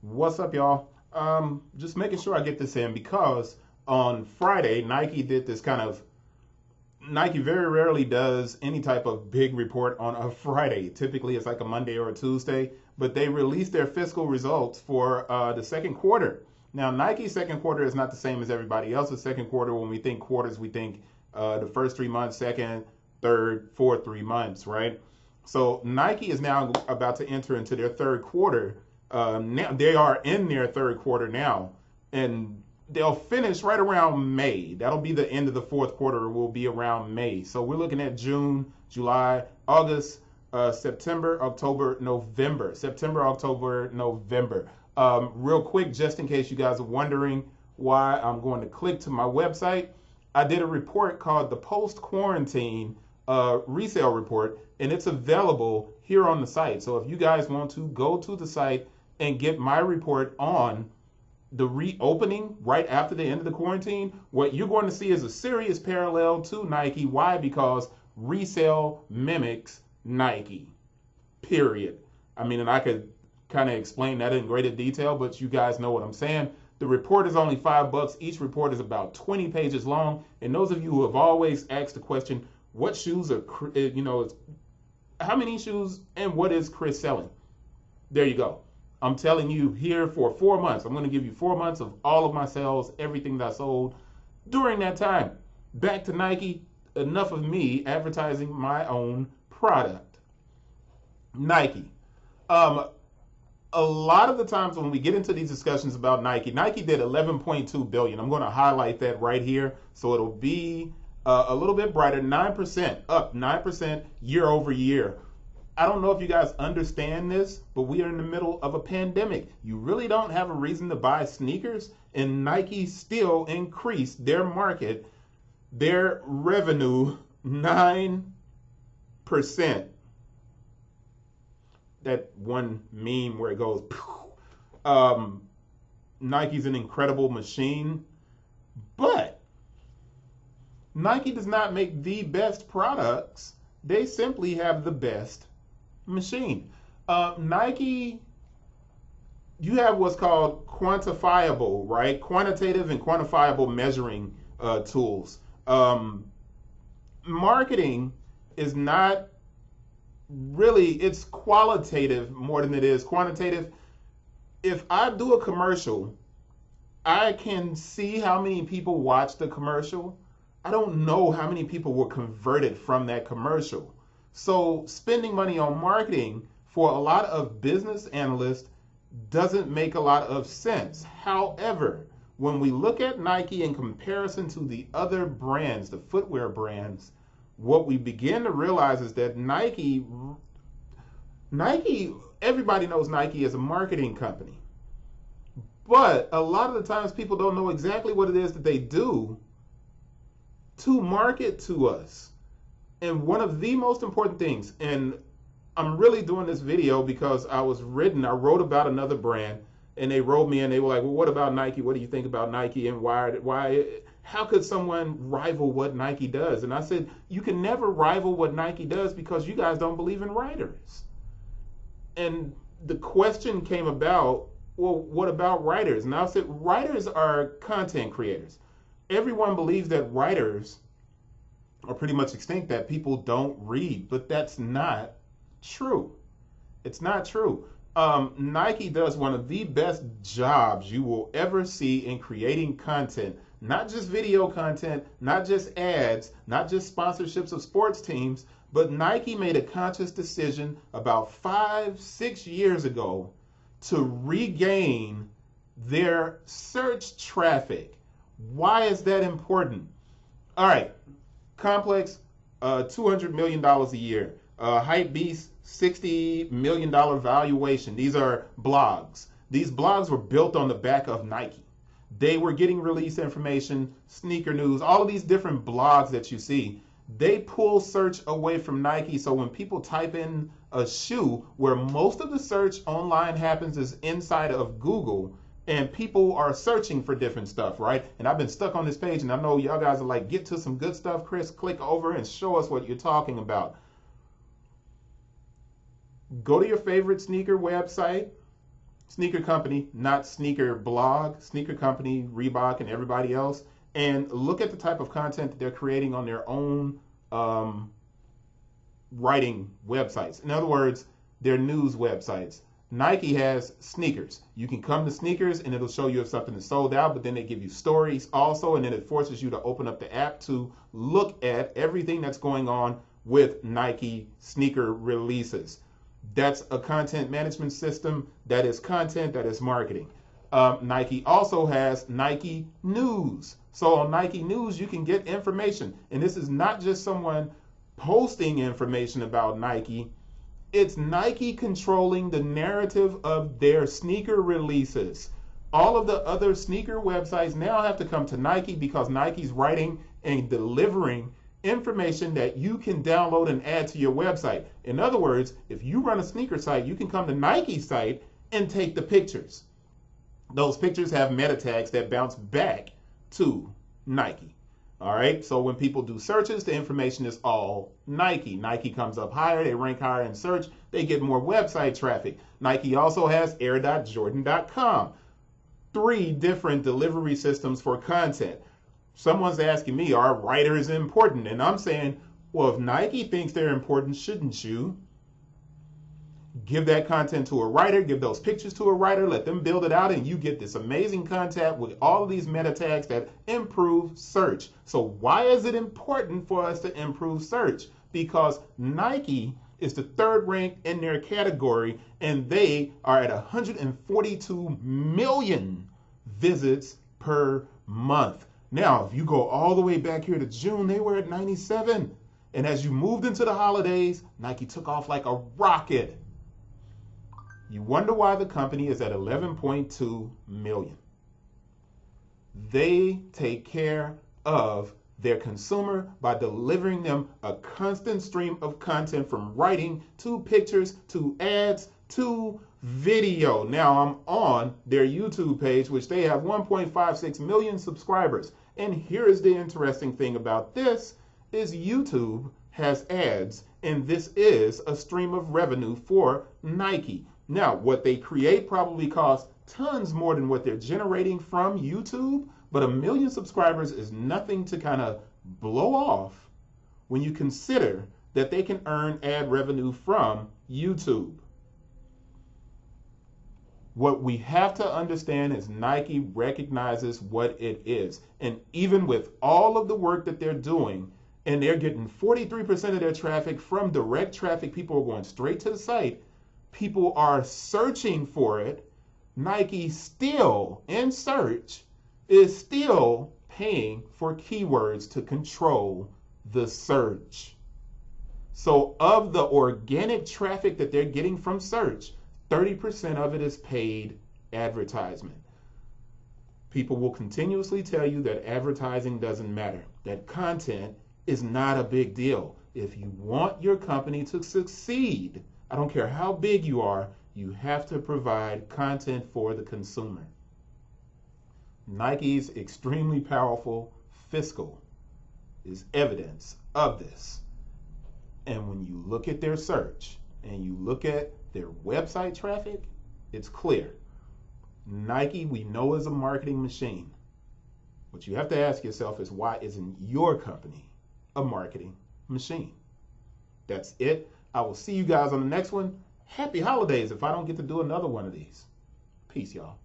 What's up, y'all? Just making sure I get this in because on Friday, Nike did this kind of. Nike very rarely does any type of big report on a Friday. Typically, it's like a Monday or a Tuesday, but they released their fiscal results for the second quarter. Now, Nike's second quarter is not the same as everybody else's second quarter. When we think quarters, we think the first 3 months, second, third, fourth 3 months, right? So Nike is now about to enter into their third quarter. Now they are in their third quarter now, and they'll finish right around May. That'll be the end of the fourth quarter. Will be around May. So we're looking at June, July, August, September, October, November. September, October, November. Real quick, just in case you guys are wondering why I'm going to click to my website, I did a report called the Post Quarantine Resale Report, and it's available here on the site. So if you guys want to go to the site and get my report on the reopening right after the end of the quarantine, what you're going to see is a serious parallel to Nike. Why? Because resale mimics Nike. Period. I mean, and I could kind of explain that in greater detail, but you guys know what I'm saying. The report is only $5. Each report is about 20 pages long. And those of you who have always asked the question, what shoes are, how many shoes and what is Chris selling? There you go. I'm telling you here for 4 months. I'm going to give you 4 months of all of my sales, everything that I sold during that time. Back to Nike. Enough of me advertising my own product. Nike. A lot of the times when we get into these discussions about Nike, Nike did 11.2 billion. I'm going to highlight that right here so it'll be a little bit brighter. 9% up, 9% year over year. I don't know if you guys understand this, but we are in the middle of a pandemic. You really don't have a reason to buy sneakers, and Nike still increased their market, their revenue 9%. That one meme where it goes, Nike's an incredible machine, but Nike does not make the best products. They simply have the best machine. Nike, you have what's called quantifiable, right? Quantitative and quantifiable measuring tools. Marketing is not really, it's qualitative more than it is quantitative. If I do a commercial, I can see how many people watch the commercial. I don't know how many people were converted from that commercial. So spending money on marketing for a lot of business analysts doesn't make a lot of sense. However, when we look at Nike in comparison to the other brands, the footwear brands, what we begin to realize is that Nike, everybody knows Nike is a marketing company. But a lot of the times people don't know exactly what it is that they do to market to us. And one of the most important things, and I'm really doing this video because I wrote about another brand, and they wrote me and they were like, well, what about Nike? What do you think about Nike, and how could someone rival what Nike does? And I said, you can never rival what Nike does because you guys don't believe in writers. And the question came about, well, what about writers? And I said, writers are content creators. Everyone believes that writers are pretty much extinct, that people don't read, but that's not true. It's not true. Nike does one of the best jobs you will ever see in creating content, not just video content, not just ads, not just sponsorships of sports teams, but Nike made a conscious decision about 5-6 years ago to regain their search traffic. Why is that important? All right, Complex, $200 million a year. Hypebeast, $60 million valuation. These are blogs. These blogs were built on the back of Nike. They were getting release information, sneaker news, all of these different blogs that you see. They pull search away from Nike. So when people type in a shoe, where most of the search online happens is inside of Google, and people are searching for different stuff, right? And I've been stuck on this page, and I know y'all guys are like, get to some good stuff, Chris. Click over and show us what you're talking about. Go to your favorite sneaker website, Sneaker company, not sneaker blog, sneaker company, Reebok, and everybody else. And look at the type of content that they're creating on their own writing websites. In other words, their news websites. Nike has sneakers. You can come to sneakers and it'll show you if something is sold out, but then they give you stories also, and then it forces you to open up the app to look at everything that's going on with Nike sneaker releases. That's a content management system. That is content, that is marketing. Nike also has Nike News. So on Nike News, you can get information. And this is not just someone posting information about Nike. It's Nike controlling the narrative of their sneaker releases. All of the other sneaker websites now have to come to Nike because Nike's writing and delivering information that you can download and add to your website. In other words, if you run a sneaker site, you can come to Nike's site and take the pictures. Those pictures have meta tags that bounce back to Nike. All right, so when people do searches, the information is all Nike. Nike comes up higher, they rank higher in search, they get more website traffic. Nike also has air.jordan.com. 3 different delivery systems for content. Someone's asking me, are writers important? And I'm saying, well, if Nike thinks they're important, shouldn't you? Give that content to a writer, give those pictures to a writer, let them build it out, and you get this amazing content with all of these meta tags that improve search. So why is it important for us to improve search? Because Nike is the 3rd rank in their category, and they are at 142 million visits per month. Now, if you go all the way back here to June, they were at 97. And as you moved into the holidays, Nike took off like a rocket. You wonder why the company is at 11.2 million. They take care of their consumer by delivering them a constant stream of content, from writing to pictures to ads to video. Now I'm on their YouTube page, which they have 1.56 million subscribers. And here is the interesting thing about this is YouTube has ads, and this is a stream of revenue for Nike. Now, what they create probably costs tons more than what they're generating from YouTube, but 1 million subscribers is nothing to kind of blow off when you consider that they can earn ad revenue from YouTube. What we have to understand is Nike recognizes what it is. And even with all of the work that they're doing, and they're getting 43% of their traffic from direct traffic, people are going straight to the site, people are searching for it, Nike still, in search, is still paying for keywords to control the search. So of the organic traffic that they're getting from search, 30% of it is paid advertisement. People will continuously tell you that advertising doesn't matter, that content is not a big deal. If you want your company to succeed, I don't care how big you are, you have to provide content for the consumer. Nike's extremely powerful fiscal is evidence of this. And when you look at their search and you look at their website traffic, it's clear. Nike, we know, is a marketing machine. What you have to ask yourself is, why isn't your company a marketing machine? That's it. I will see you guys on the next one. Happy holidays if I don't get to do another one of these. Peace, y'all.